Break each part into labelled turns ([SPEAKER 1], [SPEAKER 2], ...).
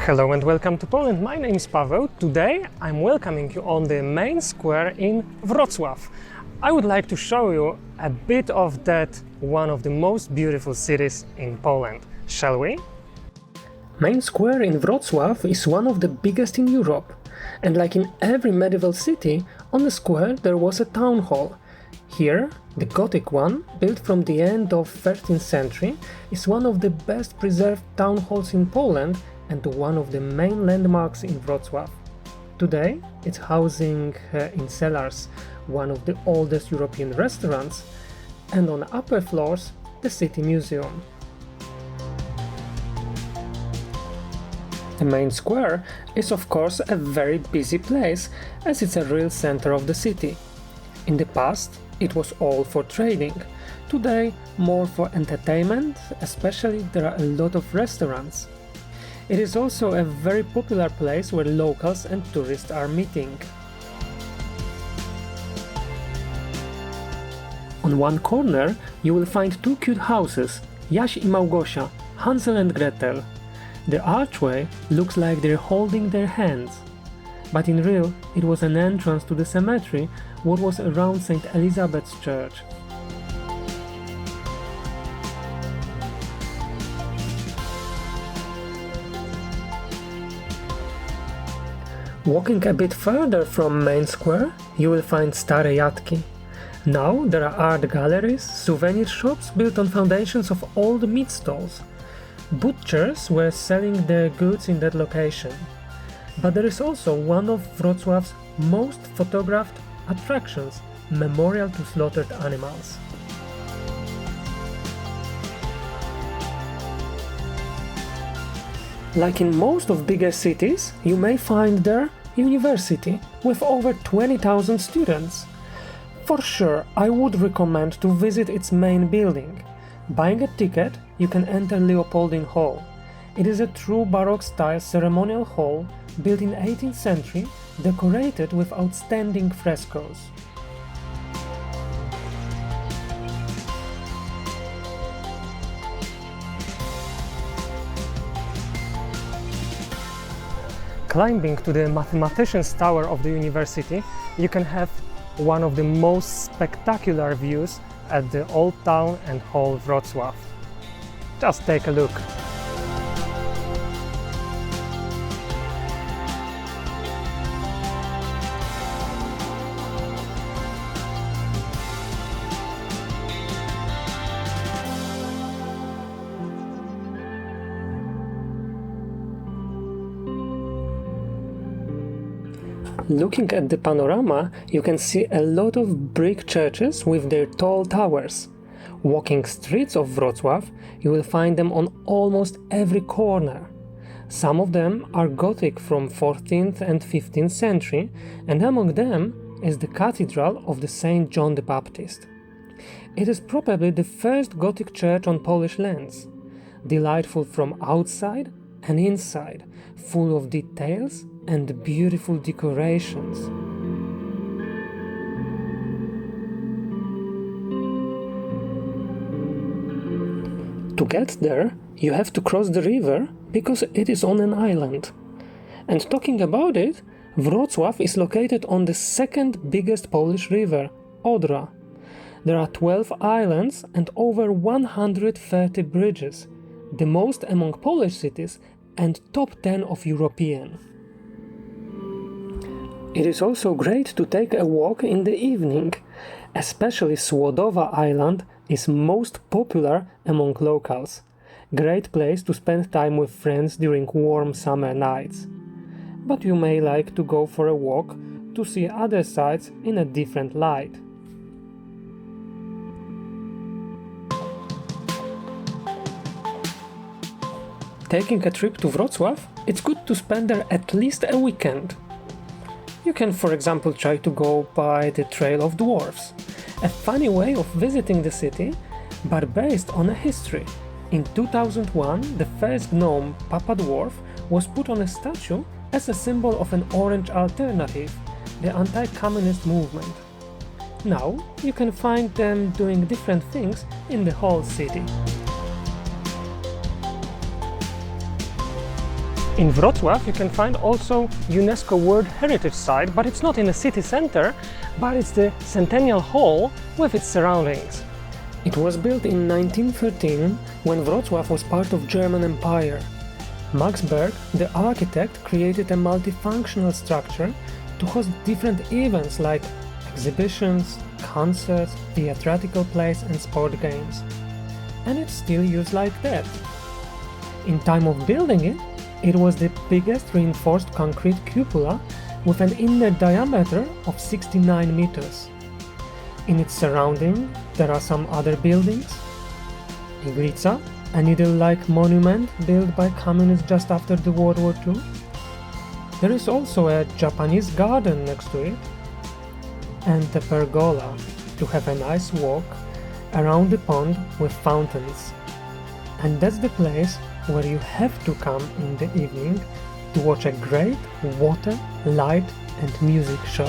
[SPEAKER 1] Hello and welcome to Poland. My name is Paweł. Today I'm welcoming you on the main square in Wrocław. I would like to show you a bit of that, one of the most beautiful cities in Poland. Shall we? Main square in Wrocław is one of the biggest in Europe. And like in every medieval city, on the square there was a town hall. Here, the Gothic one, built from the end of 13th century, is one of the best preserved town halls in Poland and one of the main landmarks in Wrocław. Today, it's housing in cellars one of the oldest European restaurants, and on upper floors, the city museum. The main square is of course a very busy place, as it's a real center of the city. In the past, it was all for trading. Today, more for entertainment, especially there are a lot of restaurants. It is also a very popular place where locals and tourists are meeting. On one corner, you will find two cute houses, Jaś i Małgosia, Hansel and Gretel. The archway looks like they're holding their hands. But in real, it was an entrance to the cemetery, what was around St. Elizabeth's Church. Walking a bit further from Main Square, you will find Stare Jatki. Now there are art galleries, souvenir shops built on foundations of old meat stalls. Butchers were selling their goods in that location. But there is also one of Wrocław's most photographed attractions, Memorial to Slaughtered Animals. Like in most of bigger cities, you may find there university with over 20,000 students. For sure, I would recommend to visit its main building. Buying a ticket, you can enter Leopoldine Hall. It is a true Baroque-style ceremonial hall built in 18th century, decorated with outstanding frescoes. Climbing to the mathematician's tower of the university, you can have one of the most spectacular views at the Old Town and Hall Wrocław. Just take a look. Looking at the panorama, you can see a lot of brick churches with their tall towers. Walking streets of Wrocław, you will find them on almost every corner. Some of them are Gothic from 14th and 15th century, and among them is the Cathedral of the Saint John the Baptist. It is probably the first Gothic church on Polish lands. Delightful from outside and inside, full of details and beautiful decorations. To get there, you have to cross the river because it is on an island. And talking about it, Wrocław is located on the second biggest Polish river, Odra. There are 12 islands and over 130 bridges, the most among Polish cities and top 10 of European. It is also great to take a walk in the evening. Especially Słodowa Island is most popular among locals. Great place to spend time with friends during warm summer nights. But you may like to go for a walk to see other sites in a different light. Taking a trip to Wrocław, it's good to spend there at least a weekend. You can, for example, try to go by the Trail of Dwarfs, a funny way of visiting the city, but based on a history. In 2001, the first gnome, Papa Dwarf, was put on a statue as a symbol of an orange alternative, the anti-communist movement. Now, you can find them doing different things in the whole city. In Wrocław you can find also UNESCO World Heritage Site, but it's not in the city center, but it's the Centennial Hall with its surroundings. It was built in 1913 when Wrocław was part of German Empire. Max Berg, the architect, created a multifunctional structure to host different events like exhibitions, concerts, theatrical plays and sport games. And it's still used like that. In time of building it, it was the biggest reinforced concrete cupola with an inner diameter of 69 meters. In its surrounding, there are some other buildings. Iglica, a needle-like monument built by communists just after the World War II. There is also a Japanese garden next to it. And a pergola to have a nice walk around the pond with fountains. And that's the place where you have to come in the evening to watch a great water, light and music show.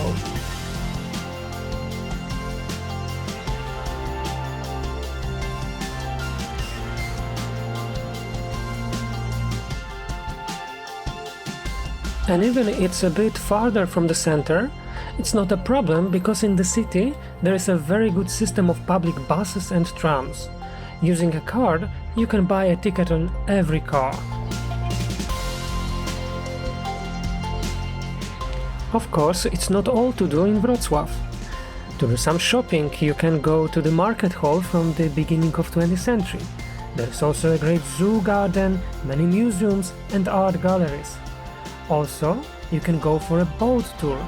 [SPEAKER 1] And even it's a bit farther from the center, it's not a problem because in the city there is a very good system of public buses and trams. Using a card, you can buy a ticket on every car. Of course, it's not all to do in Wrocław. To do some shopping, you can go to the market hall from the beginning of 20th century. There is also a great zoo garden, many museums and art galleries. Also, you can go for a boat tour,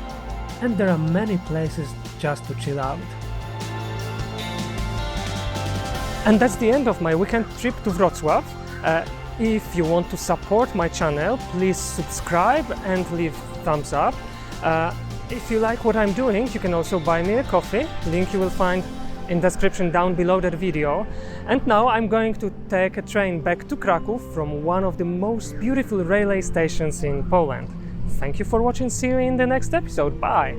[SPEAKER 1] and there are many places just to chill out. And that's the end of my weekend trip to Wrocław. If you want to support my channel, please subscribe and leave thumbs up. If you like what I'm doing, you can also buy me a coffee. Link you will find in description down below that video. And now I'm going to take a train back to Kraków from one of the most beautiful railway stations in Poland. Thank you for watching. See you in the next episode. Bye!